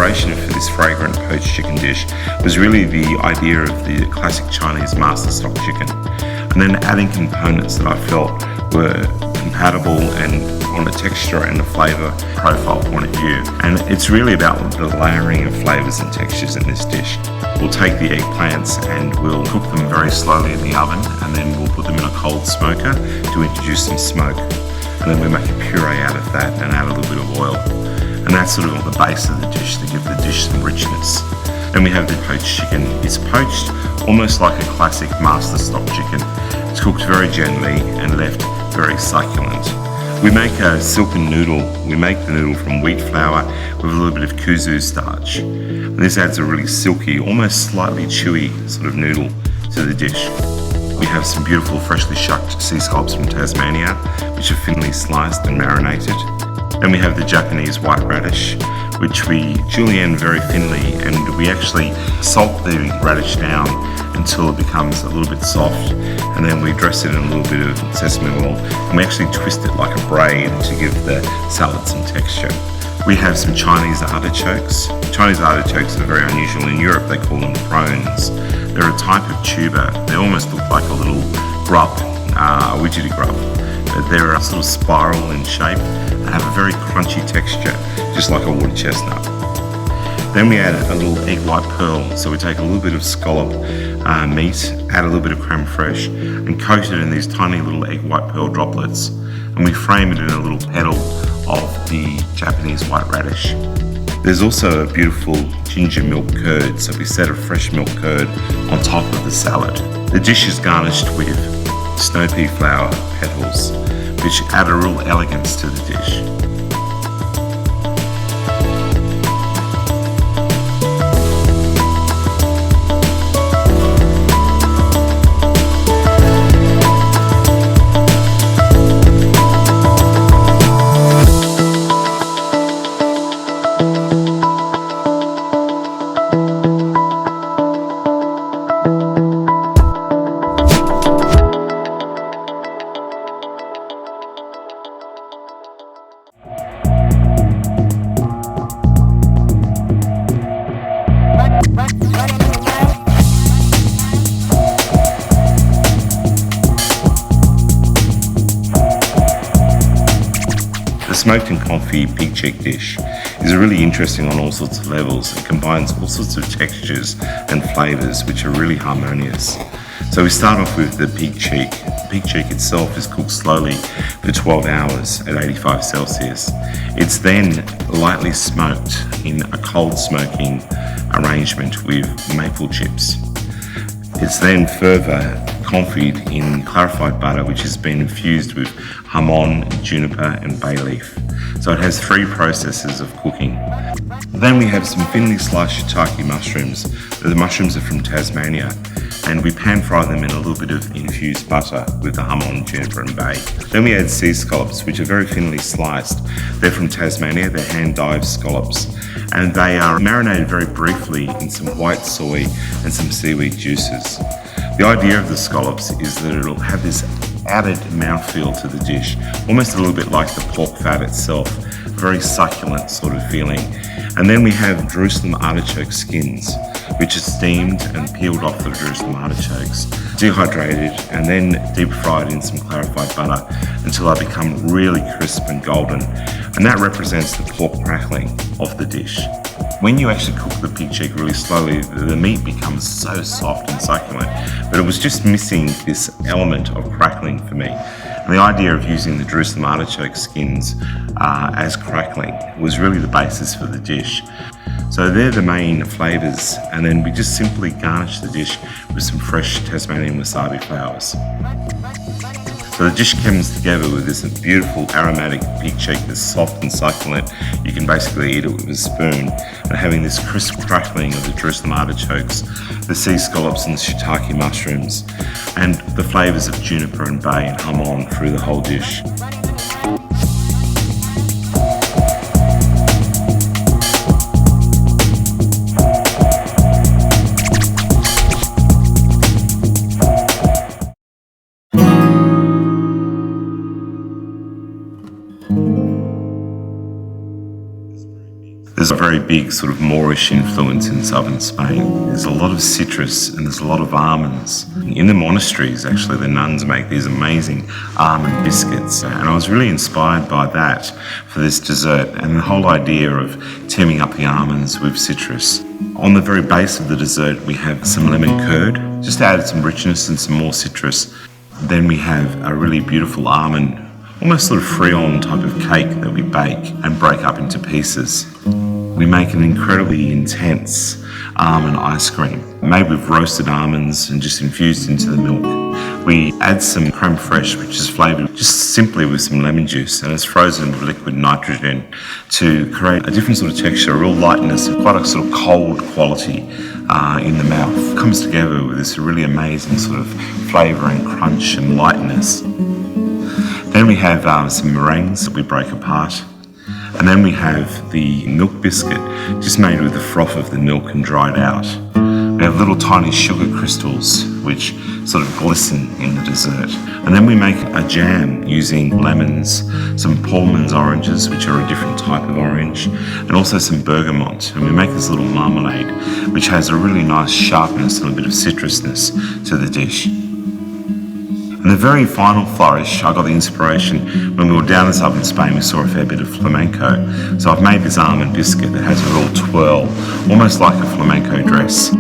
inspiration for this fragrant poached chicken dish was really the idea of the classic Chinese master stock chicken, and then adding components that I felt were compatible and on a texture and a flavour profile point of view. And it's really about the layering of flavours and textures in this dish. We'll take the eggplants and we'll cook them very slowly in the oven, and then we'll put them in a cold smoker to introduce some smoke. And then we make a puree out of that and add a little bit of oil. And that's sort of on the base of the dish to give the dish some richness. Then we have the poached chicken. It's poached almost like a classic master stock chicken. It's cooked very gently and left very succulent. We make a silken noodle. We make the noodle from wheat flour with a little bit of kuzu starch. And this adds a really silky, almost slightly chewy sort of noodle to the dish. We have some beautiful freshly shucked sea scallops from Tasmania, which are thinly sliced and marinated. Then we have the Japanese white radish, which we julienne very thinly, and we actually salt the radish down until it becomes a little bit soft, and then we dress it in a little bit of sesame oil, and we actually twist it like a braid to give the salad some texture. We have some Chinese artichokes. Chinese artichokes are very unusual. In Europe they call them prawns. They're a type of tuber. They almost look like a little grub, a widgety grub. They're a sort of spiral in shape and have a very crunchy texture, just like a water chestnut. Then we add a little egg white pearl. So we take a little bit of scallop meat, add a little bit of creme fraiche, and coat it in these tiny little egg white pearl droplets. And we frame it in a little petal of the Japanese white radish. There's also a beautiful ginger milk curd, so we set a fresh milk curd on top of the salad. The dish is garnished with snow pea flower petals, which add a real elegance to the dish. The Smoked Confit Pig Cheek dish is really interesting on all sorts of levels. It combines all sorts of textures and flavours which are really harmonious. So we start off with the pig cheek. The pig cheek itself is cooked slowly for 12 hours at 85 Celsius. It's then lightly smoked in a cold smoking arrangement with maple chips. It's then further confit in clarified butter, which has been infused with hamon, juniper and bay leaf. So it has 3 processes of cooking. Then we have some thinly sliced shiitake mushrooms. The mushrooms are from Tasmania, and we pan fry them in a little bit of infused butter with the hamon, juniper and bay. Then we add sea scallops, which are very thinly sliced. They're from Tasmania, they're hand-dyed scallops, and they are marinated very briefly in some white soy and some seaweed juices. The idea of the scallops is that it'll have this added mouthfeel to the dish, almost a little bit like the pork fat itself, a very succulent sort of feeling. And then we have Jerusalem artichoke skins, which are steamed and peeled off the Jerusalem artichokes, dehydrated and then deep fried in some clarified butter until they become really crisp and golden. And that represents the pork crackling of the dish. When you actually cook the pig cheek really slowly, the meat becomes so soft and succulent, but it was just missing this element of crackling for me. And the idea of using the Jerusalem artichoke skins as crackling was really the basis for the dish. So they're the main flavours, and then we just simply garnish the dish with some fresh Tasmanian wasabi flowers. So the dish comes together with this beautiful aromatic pig cheek that's soft and succulent. You can basically eat it with a spoon, and having this crisp crackling of the Jerusalem artichokes, the sea scallops and the shiitake mushrooms, and the flavours of juniper and bay and hamon through the whole dish. There's a very big sort of Moorish influence in southern Spain. There's a lot of citrus and there's a lot of almonds. In the monasteries, actually, the nuns make these amazing almond biscuits. And I was really inspired by that for this dessert and the whole idea of teaming up the almonds with citrus. On the very base of the dessert, we have some lemon curd, just added some richness and some more citrus. Then we have a really beautiful almond, almost sort of friand type of cake that we bake and break up into pieces. We make an incredibly intense almond ice cream made with roasted almonds and just infused into the milk. We add some creme fraiche, which is flavoured just simply with some lemon juice, and it's frozen with liquid nitrogen to create a different sort of texture, a real lightness, quite a sort of cold quality in the mouth. It comes together with this really amazing sort of flavour and crunch and lightness. Then we have some meringues that we break apart. And then we have the milk biscuit, just made with the froth of the milk and dried out. We have little tiny sugar crystals, which sort of glisten in the dessert. And then we make a jam using lemons, some Pullman's oranges, which are a different type of orange, and also some bergamot. And we make this little marmalade, which has a really nice sharpness and a bit of citrusness to the dish. And the very final flourish, I got the inspiration when we were down in southern Spain. We saw a fair bit of flamenco. So I've made this almond biscuit that has a real twirl, almost like a flamenco dress.